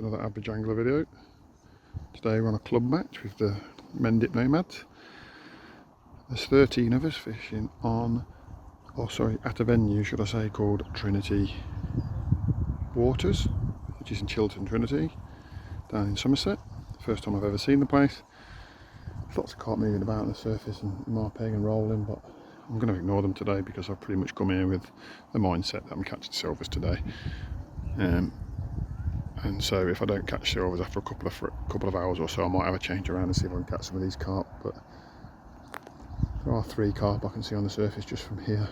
to another average angler video. Today we're on a club match with the Mendip Nomads. There's 13 of us fishing on, at a venue should I say, called Trinity Waters, which is in Chiltern, Trinity, down in Somerset. First time I've ever seen the place. Lots of carp moving about on the surface and marpeg and rolling, but I'm going to ignore them today because I've pretty much come here with the mindset that I'm catching silvers today. And so if I don't catch silvers after a couple of hours or so, I might have a change around and see if I can catch some of these carp. But there are 3 carp I can see on the surface just from here.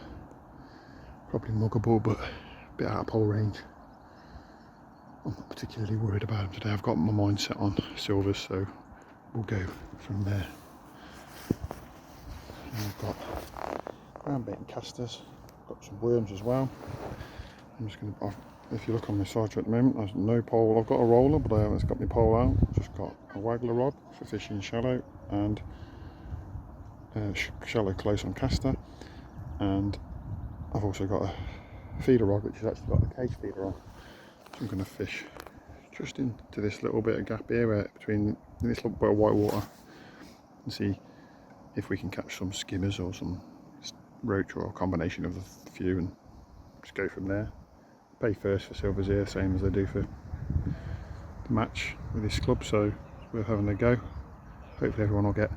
Probably muggable, but a bit out of pole range. I'm not particularly worried about them today. I've got my mindset on silvers, so we'll go from there. And I've got ground bait and casters. I've got some worms as well. I'm just going to, if you look on my side at the moment, there's no pole. I've got a roller, but I haven't got my pole out. I've just got a waggler rod for fishing shallow and shallow close on caster. And I've also got a feeder rod, which has actually got a cage feeder on. So I'm going to fish just into this little bit of gap here between this little bit of white water and see if we can catch some skimmers or some roach or a combination of the few, and just go from there. Pay first for silvers here, same as they do for the match with this club, so it's worth having a go. Hopefully everyone will get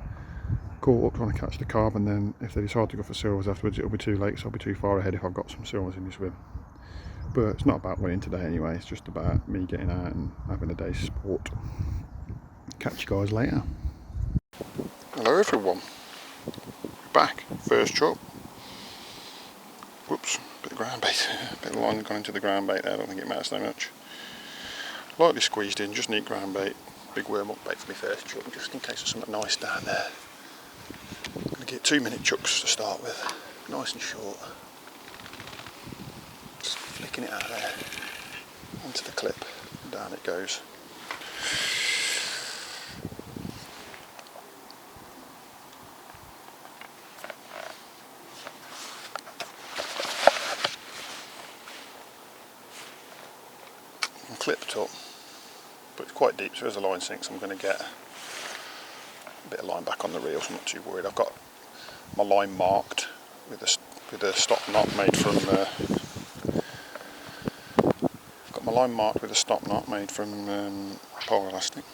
caught up trying to catch the carp, and then if they decide to go for silvers afterwards, it'll be too late, so I'll be too far ahead if I've got some silvers in my swim. But it's not about winning today anyway, it's just about me getting out and having a day's sport. Catch you guys later. Hello everyone, back, first chop. Whoops, bit of ground bait, a bit of line gone into the ground bait there, I don't think it matters so much. Lightly squeezed in, just neat ground bait, big worm up bait for my first chuck, just in case there's something nice down there. I'm going to get 2-minute chucks to start with, nice and short. Just flicking it out there, onto the clip, and down it goes. Clipped up, but it's quite deep, so as the line sinks I'm going to get a bit of line back on the reel, so I'm not too worried. I've got my line marked with a stop knot made from pole elastic,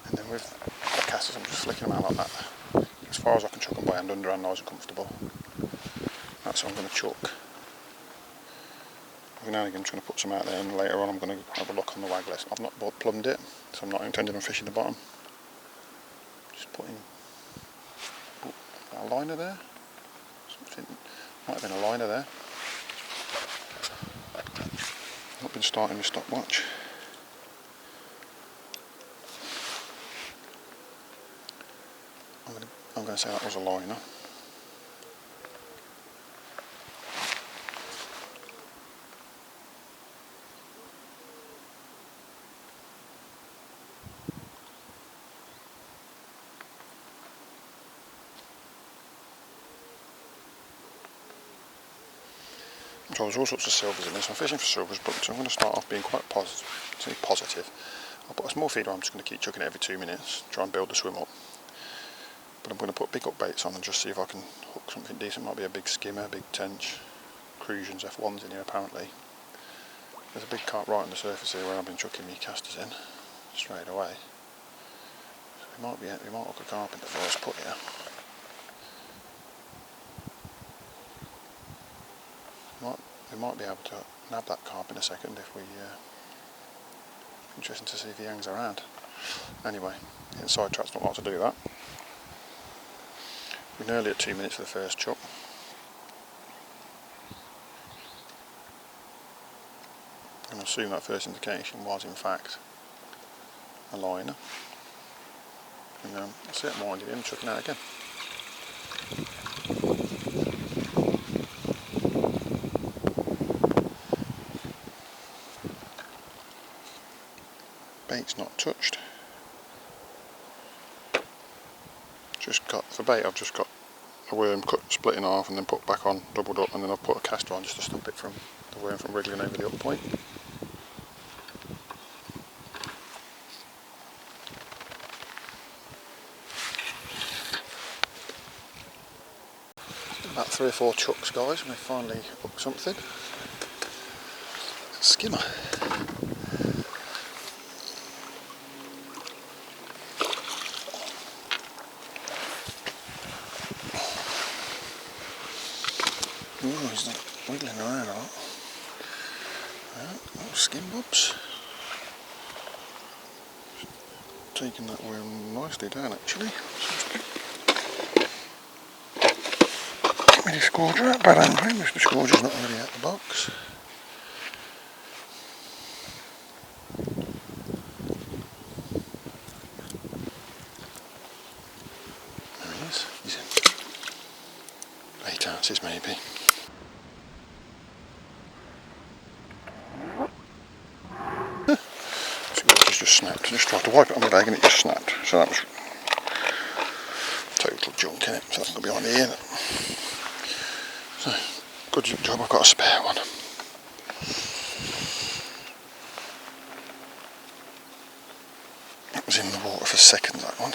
and then with the casters I'm just flicking them out like that, as far as I can chuck them by hand, underhand, nice and comfortable. That's how I'm going to chuck. Now I'm trying to put some out there, and later on I'm going to have a look on the waggler. I've not plumbed it, so I'm not intending on fishing the bottom. Just putting a liner there. Something might have been a liner there. Not been starting my stopwatch. I'm going to say that was a liner. So there's all sorts of silvers in this. I'm fishing for silvers, but so I'm going to start off being quite positive. I'll put a small feeder on, I'm just going to keep chucking it every 2 minutes, try and build the swim up. But I'm going to put big up baits on and just see if I can hook something decent. Might be a big skimmer, big tench, Crusions, F1s in here apparently. There's a big carp right on the surface here where I've been chucking my casters in straight away. So we might hook a carp in the first put here. We might be able to nab that carp in a second if we. Interesting to see if he hangs around. Anyway, inside track's not like to do that. We're nearly at 2 minutes for the first chuck. And I assume that first indication was in fact a liner. And I'll see it minding him, chucking out again. Bait's not touched. Just got for bait. I've just got a worm split in half and then put back on, doubled up, and then I've put a caster on just to stop it from the worm from wriggling over the up point. About 3 or 4 chucks, guys, and they finally hooked something. It's a skimmer. Oh, he's not wiggling around a lot. Little skin bobs. Taking that worm nicely down, actually. Get me the scourger out, bad angry. Mr. Scourger's not really out the box. There he is. He's in 8 ounces maybe. Scourger's just snapped. I just tried to wipe it on my leg and it just snapped. So that was total junk in it. So that's going to be on here. So, good job I've got a spare one. It was in the water for seconds, that one.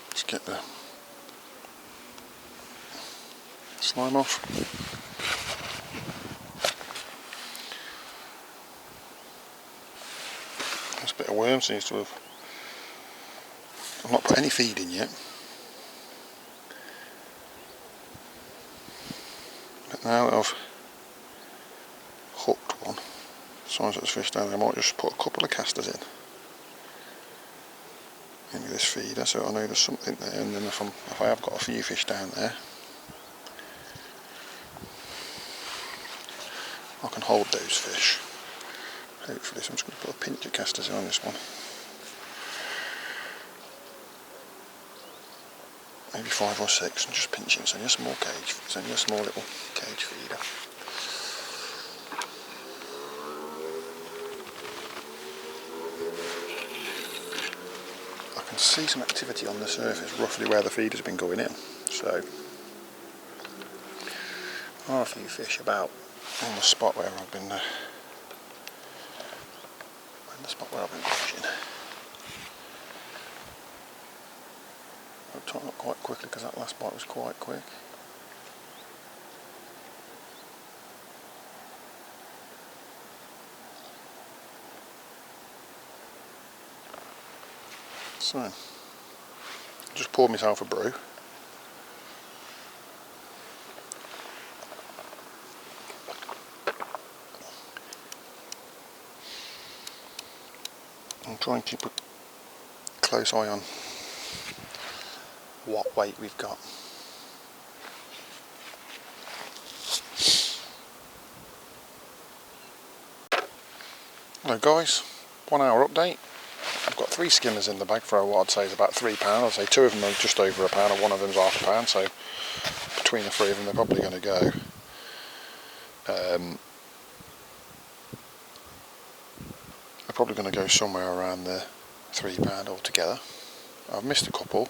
Let's get the slime off. This bit of worm seems to have... I've not put any feed in yet. But now that I've hooked one, as soon as it's fished down, I might just put a couple of casters in into this feeder, so I know there's something there. And then if I have got a few fish down there, I can hold those fish. Hopefully, so I'm just going to put a pinch of casters in on this one. Maybe 5 or 6, and just pinch it. It's only a small cage. It's only a small little cage feeder. I can see some activity on the surface, roughly where the feeder's been going in. So, there are a few fish about on the spot where I've been. Fishing. I'll tighten up quite quickly because that last bite was quite quick. So, just poured myself a brew. I'm trying to keep a close eye on what weight we've got. Hello guys, 1 hour update. I've got 3 skimmers in the bag for what I'd say is about £3. I'd say 2 of them are just over £1 and 1 of them's half £1, so between the 3 of them they're probably going to go. They're probably going to go somewhere around the £3 altogether. I've missed a couple.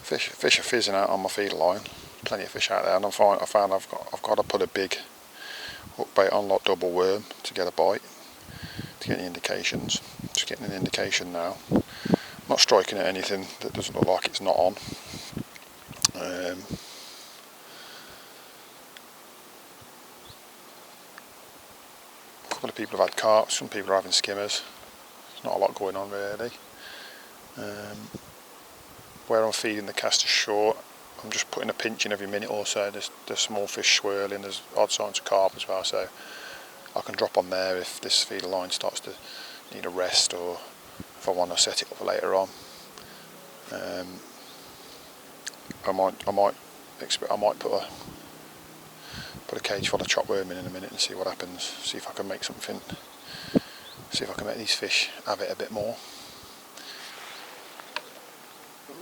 Fish are fizzing out on my feeder line. Plenty of fish out there, and I found I've got to put a big hook bait on, like double worm, to get a bite, to get the indications. Just getting an indication now. Not striking at anything that doesn't look like it's not on. A couple of people have had carps, some people are having skimmers. There's not a lot going on really. Where I'm feeding the casters short, I'm just putting a pinch in every minute or so. There's small fish swirling, there's odd signs of carp as well, so I can drop on there if this feeder line starts to need a rest, or if I want to set it up for later on. I might put a cage full of chopworm in a minute and see what happens. See if I can make something. See if I can make these fish have it a bit more.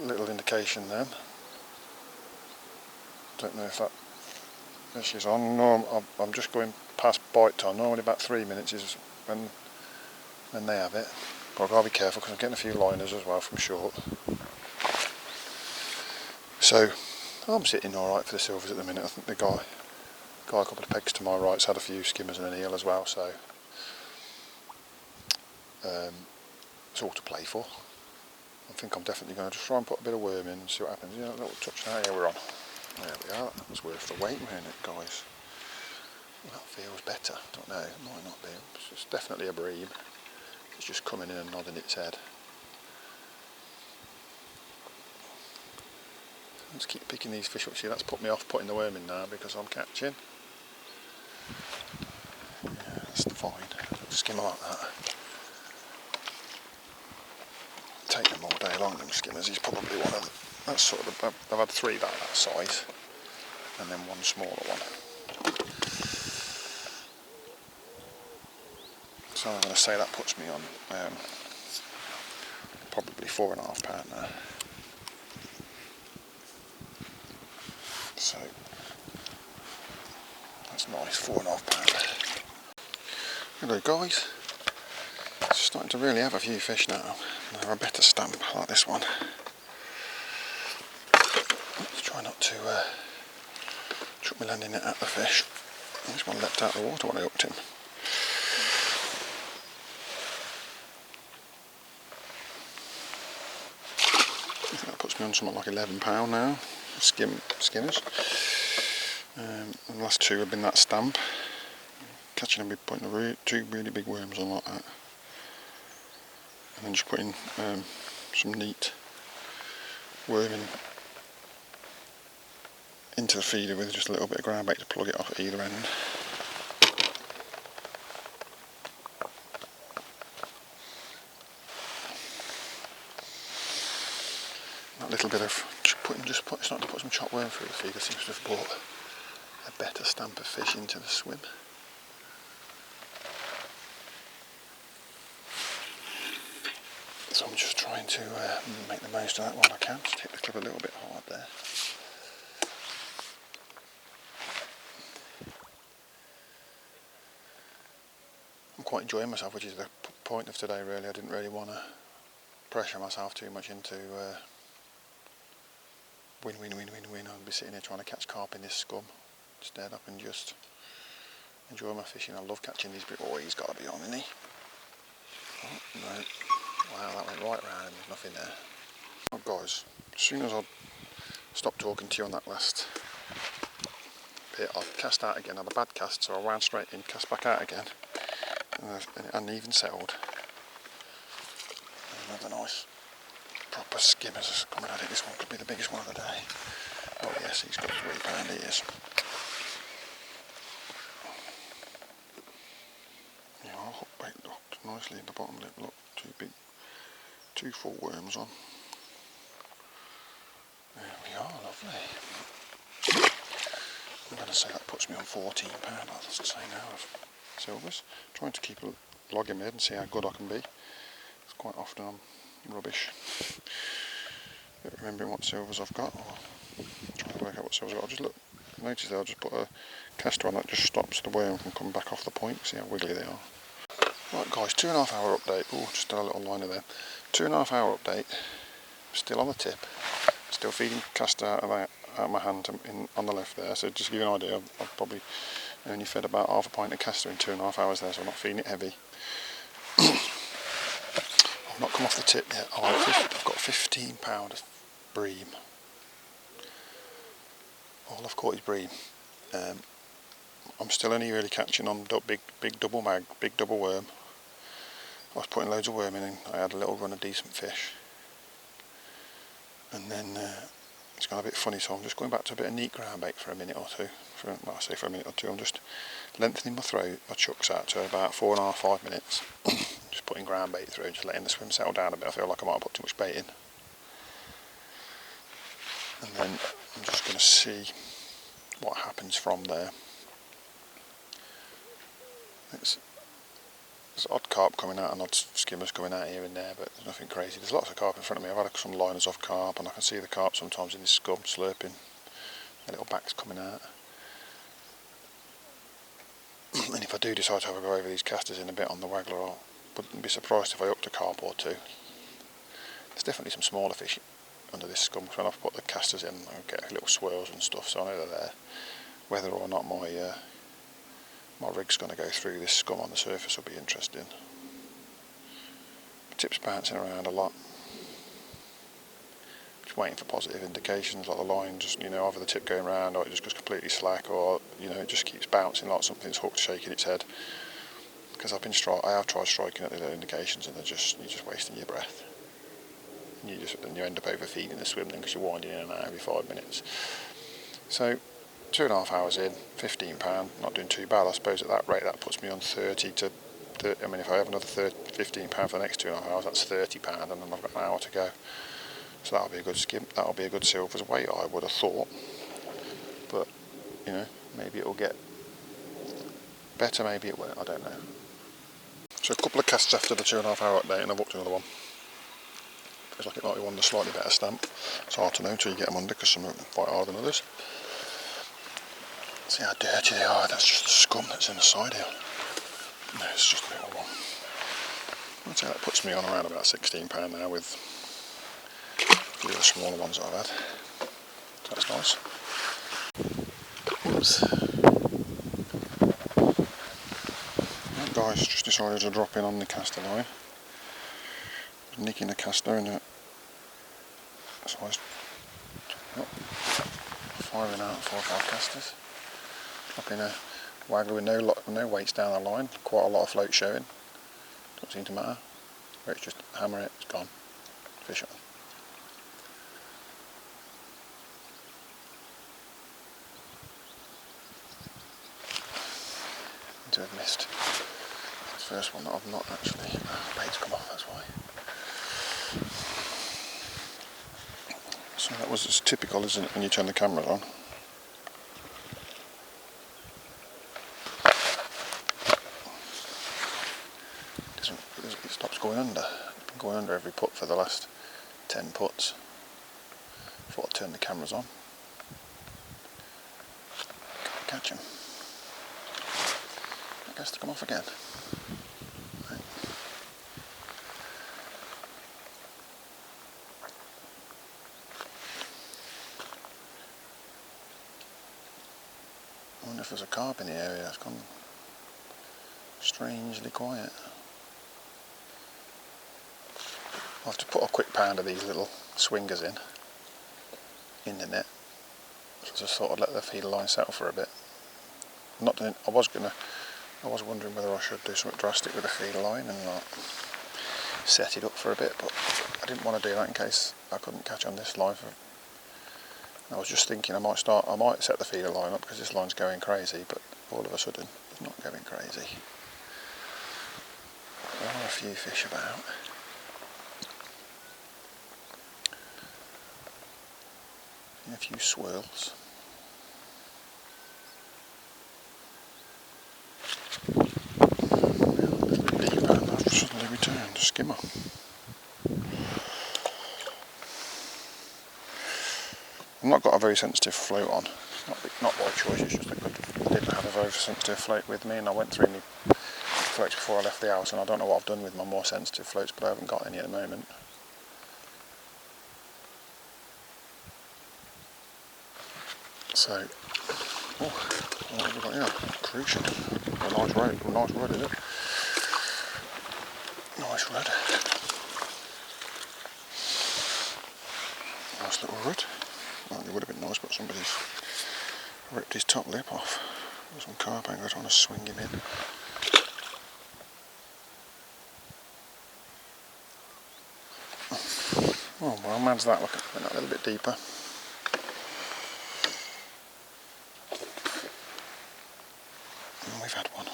Little indication then. Don't know if that fish is on. No, I'm just going past bite time. Normally about 3 minutes is when they have it. But I've got to be careful because I'm getting a few liners as well from short. So I'm sitting alright for the silvers at the minute. I think the guy a couple of pegs to my right's had a few skimmers and an eel as well, so it's all to play for. I think I'm definitely going to just try and put a bit of worm in and see what happens. Yeah, a little touch now. Yeah, we're on. There we are. That was worth the wait, wasn't it, guys? Well, that feels better. Don't know. It might not be. It's definitely a bream. It's just coming in and nodding its head. Let's keep picking these fish up. See, that's put me off putting the worm in now because I'm catching. Yeah, that's fine. Skim like that. Take them all day long, them skimmers. He's probably one of them. That's sort of, I've had 3 about that size, and then 1 smaller one. So I'm going to say that puts me on probably £4.5 now. So that's nice, £4.5. Hello guys. It's starting to really have a few fish now. They're a better stamp like this one. Let's try not to chuck my landing net at the fish. This one leapt out of the water when I hooked him. I think that puts me on something like £11 now. Skimmers. And the last 2 have been that stamp. Catching them, putting 2 really big worms on like that. And then just putting some neat worming into the feeder with just a little bit of ground bait to plug it off at either end. That little bit of starting to put some chopped worm through the feeder seems to have brought a better stamp of fish into the swim. So I'm just trying to make the most of that while I can. Just hit the clip a little bit hard there. I'm quite enjoying myself, which is the point of today really. I didn't really want to pressure myself too much into win. I'd be sitting here trying to catch carp in this scum. Instead I can just enjoy my fishing. I love catching these big. Oh, he's got to be on, isn't he? Oh, no. Wow, that went right round and there's nothing there. Oh guys, as soon as I stopped talking to you on that last bit, I cast out again. I had a bad cast, so I wound straight in, cast back out again, and it hadn't even settled. Another nice proper skimmers coming at it. This one could be the biggest one of the day. Oh yes, he's got £3, he is. Yeah, our hook bait locked nicely in the bottom lip. Look, 2 full worms on. There we are, lovely. I'm going to say that puts me on £14, that's the same now, of silvers. Trying to keep a log in my head and see how good I can be. It's quite often I'm rubbish at remembering what silvers I've got, or trying to work out what silvers I've got. Just look, notice there, I'll just put a caster on that just stops the worm from coming back off the point. See how wiggly they are. Right guys, 2.5 hour update. Oh, just done a little liner there. 2.5 hour update. Still on the tip. Still feeding caster out of my hand on the left there. So just to give you an idea, I've probably only fed about half a pint of caster in 2.5 hours there, so I'm not feeding it heavy. I've not come off the tip yet. Oh, I've got £15 of bream. All I've caught is bream. I'm still only really catching on big double mag, big double worm. I was putting loads of worm in and I had a little run of decent fish. And then it's gone a bit funny, so I'm just going back to a bit of neat ground bait for a minute or two. I say for a minute or two, I'm just lengthening my chucks out to about 4.5, 5 minutes. Just putting ground bait through, just letting the swim settle down a bit. I feel like I might have put too much bait in. And then I'm just going to see what happens from there. There's odd carp coming out and odd skimmers coming out here and there, but there's nothing crazy. There's lots of carp in front of me. I've had some liners off carp and I can see the carp sometimes in this scum slurping. Their little backs coming out. And if I do decide to have a go over these casters in a bit on the waggler, I wouldn't be surprised if I hooked a carp or 2. There's definitely some smaller fish under this scum, because when I've put the casters in I get little swirls and stuff, so I know they're there. Whether or not my rig's going to go through this scum on the surface will be interesting. The tip's bouncing around a lot. waiting for positive indications, like the line just, you know, either the tip going round or it just goes completely slack, or, you know, it just keeps bouncing like something's hooked, shaking its head. Because I have tried striking at the little indications, and you're just wasting your breath. And you end up overfeeding the swim then, because you're winding in and out every 5 minutes. So 2.5 hours in, £15, not doing too bad. I suppose at that rate that puts me on 30 to 30. I mean, if I have another £15 for the next 2.5 hours, that's £30, and then I've got an hour to go. So that'll be a good skimp. That'll be a good silver's weight, I would have thought. But, you know, maybe it'll get better, maybe it won't, I don't know. So a couple of casts after the 2.5 hour update, and I've hooked another one. Feels like it might be one with a slightly better stamp. It's hard to know until you get them under, because some are quite harder than others. See how dirty they are. That's just the scum that's in the side here. No, it's just a little one. I'd say that puts me on around about £16 now, with a few of the smaller ones that I've had. So that's nice. Oops. That guy's just decided to drop in on the caster line. Nicking the caster in a size, firing out 4 or 5 casters. Up in a waggler with no weights down the line, quite a lot of float showing. Doesn't seem to matter. Where it's just hammer it, it's gone. Fish on. To have missed. It's the first one that I've not actually. Bait's come off, that's why. So that was as typical, isn't it, when you turn the cameras on? It stops going under. It's been going under every putt for the last 10 putts. Thought I'd turn the cameras on. Can't catch him. I guess to come off again. Right. I wonder if there's a carp in the area. It's gone strangely quiet. I'll have to put a quick pound of these little swingers in the net. So just thought I'd let the feeder line settle for a bit. Not doing. I was wondering whether I should do something drastic with the feeder line and like set it up for a bit, but I didn't want to do that in case I couldn't catch on this line. I was just thinking I might set the feeder line up because this line's going crazy, but all of a sudden it's not going crazy. There are a few fish about. A few swirls. A little bit deeper, and I've suddenly returned a skimmer. I've not got a very sensitive float on. Not by choice, it's just that I didn't have a very sensitive float with me, and I went through any floats before I left the house, and I don't know what I've done with my more sensitive floats, but I haven't got any at the moment. So, what have we got here? Crucial. A nice rod, is it? Nice rod. Nice little rod. Well, it would have been nice, but somebody's ripped his top lip off. There's some carp anglers trying to swing him in. Oh, well, man's that. Look, went that a little bit deeper. We've had one.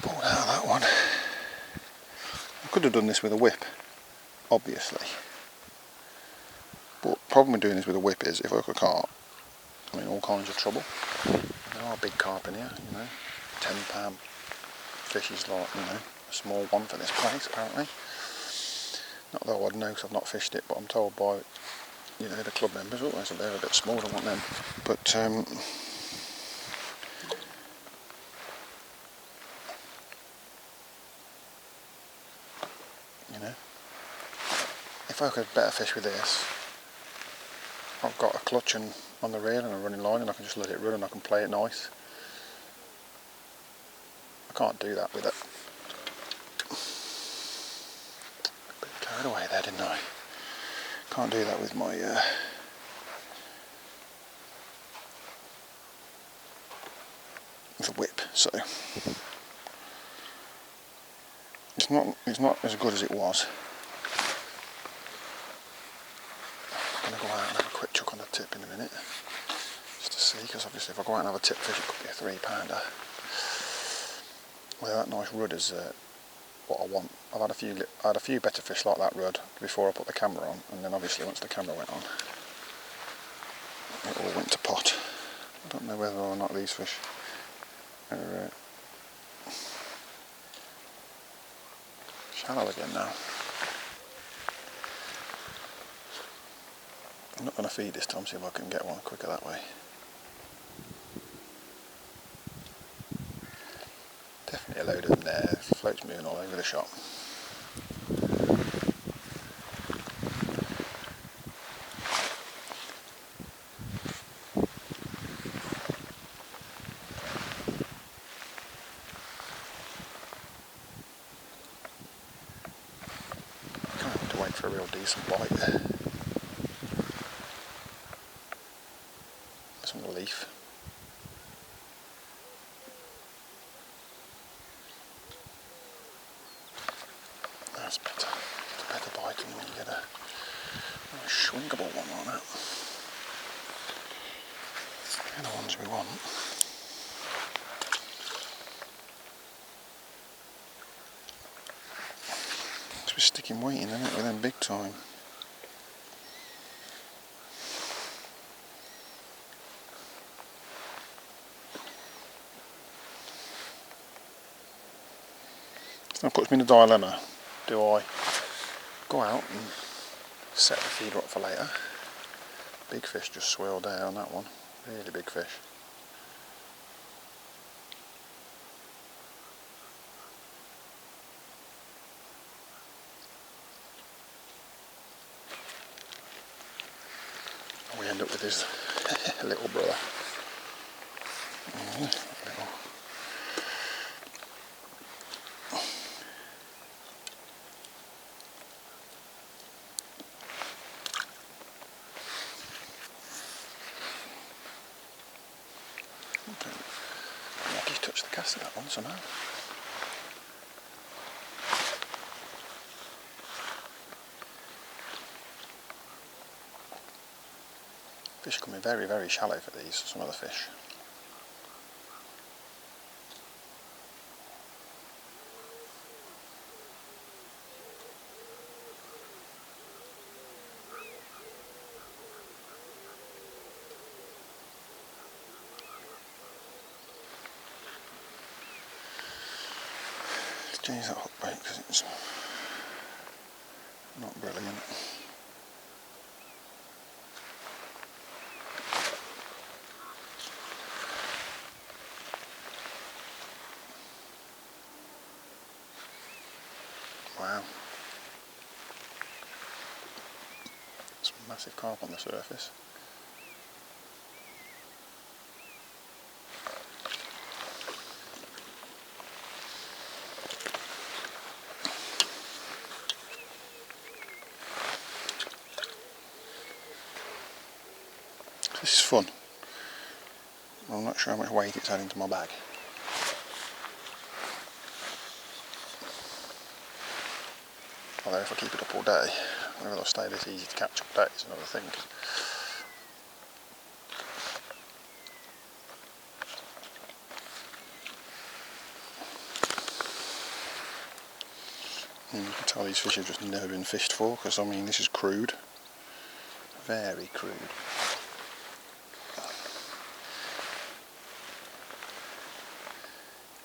Pulled out of that one. I could have done this with a whip, obviously. But the problem with doing this with a whip is if I hook a carp, I'm in all kinds of trouble. There are big carp in here, you know. £10 fish is like, you know, a small one for this place apparently. Not that I would know because I've not fished it, but I'm told by you know, the club members. Oh, so they're a bit small, I want them. But you know, if I could better fish with this, I've got a clutch and on the reel and a running line, and I can just let it run and I can play it nice. I can't do that with it. A bit carried away there, didn't I? Can't do that with my the whip, so it's not as good as it was. I'm going to go out and have a quick chuck on the tip in a minute, just to see, because obviously if I go out and have a tip fish it could be a 3-pounder. Well, that nice rud is what I want. I've had a few better fish like that rud before I put the camera on, and then obviously once the camera went on it all went to pot. I don't know whether or not these fish are shallow again now. I'm not going to feed this time, see if I can get one quicker that way. Definitely a load of them there, floats moving all over the shop. Can't have to wait for a real decent bite there. Some leaf. That's better. It's a better bite than when you get a shrinkable one like that. They're the ones we want. It's with sticking weight in, isn't it, with them big time. That puts me in a dilemma. Do I go out and set the feeder up for later? Big fish just swirled down that one. Really big fish. We end up with his little brother. I think he's touched the cast of that one somehow. Fish are coming very, very shallow for these, some of the fish. Let's change that hook bait because it's not brilliant. Wow. Some massive carp on the surface. This is fun. I'm not sure how much weight it's adding to my bag. Although if I keep it up all day, whether it'll stay this easy to catch all day is another thing. And you can tell these fish have just never been fished for, because I mean this is crude. Very crude.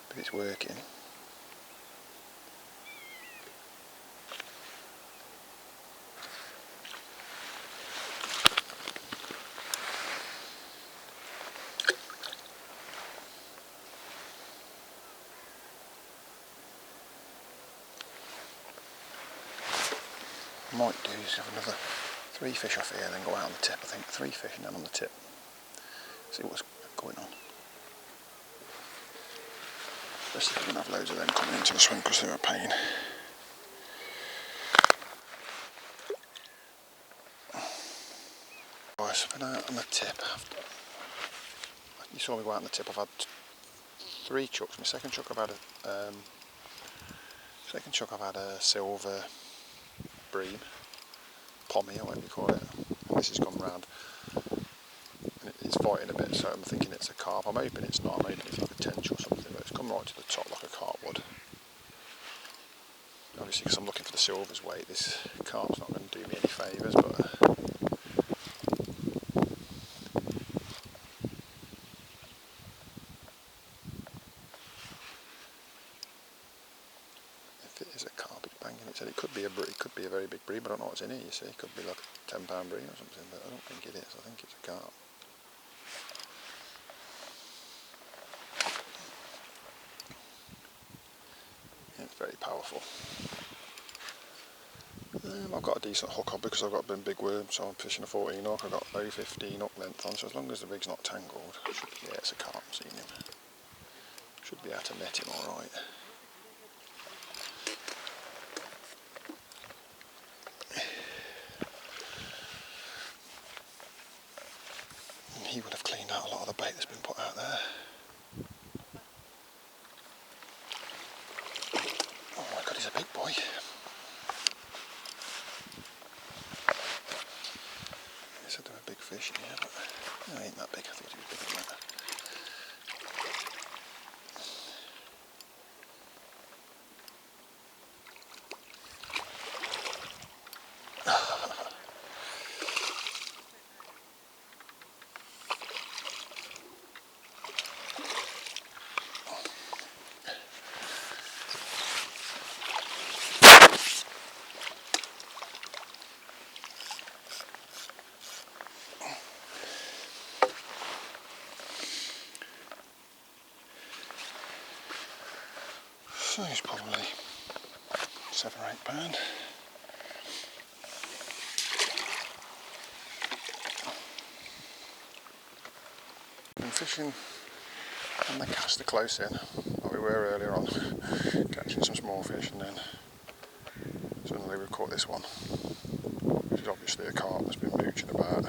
But it's working. I might do is have another 3 fish off here and then go out on the tip. I think 3 fish and then on the tip. See what's going on. Especially if we don't have loads of them coming into the swim because they're a pain. Right, so I've been out on the tip. You saw me go out on the tip. I've had 3 chucks. My second chuck I've had a silver bream, pommy, or whatever you call it. And this has come round. And it's fighting a bit, so I'm thinking it's a carp. I'm hoping it's not. I'm hoping it's like a tench or something, but it's come right to the top like a carp would. Obviously, because I'm looking for the silver's weight, this carp's not going to do me any favours, but if it is a carp, it's banging its head. It could be a very big bream. I don't know what's in it. You see, it could be like a 10-pound bream or something, but I don't think it is. I think it's a carp. It's very powerful. I've got a decent hook on because I've got a big worm, so I'm fishing a 14 hook. I've got a 15 hook length on, so as long as the rig's not tangled, yeah, it's a carp. I've seen him. Should be able to net him alright. He would have cleaned out a lot of the bait that's been put out there. Oh my god, he's a big boy. They said there were big fish in here, but no, he ain't that big. I thought he was bigger than that. So he's probably 7 or 8 pound. Been fishing on the cast close in, like we were earlier on, catching some small fish, and then suddenly we've caught this one, which is obviously a carp that's been mooching about.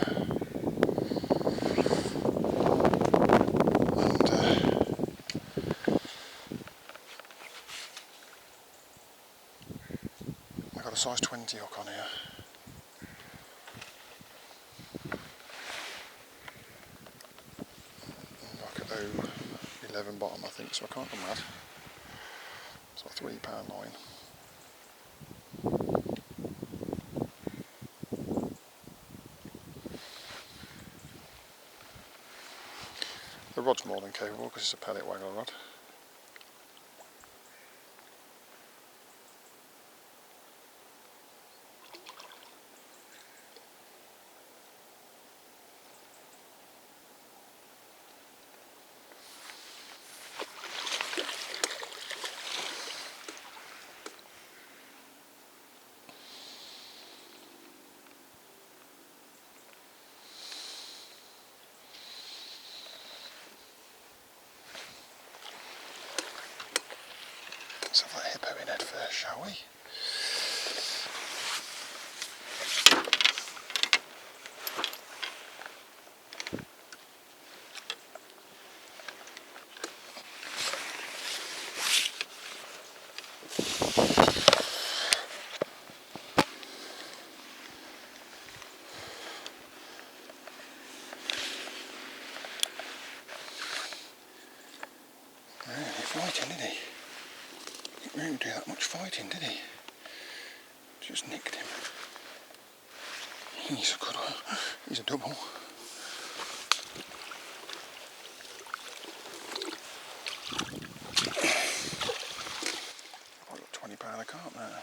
I've got a size 20 hook on here. Like at 0.11 bottom, I think, so I can't go mad. It's like a £3 line. The rod's more than capable because it's a pellet waggle rod. Let's have that hippo in head first, shall we? Fighting, did he? He didn't do that much fighting, did he? Just nicked him. He's a good one. He's a double. I've got £20 a carp now.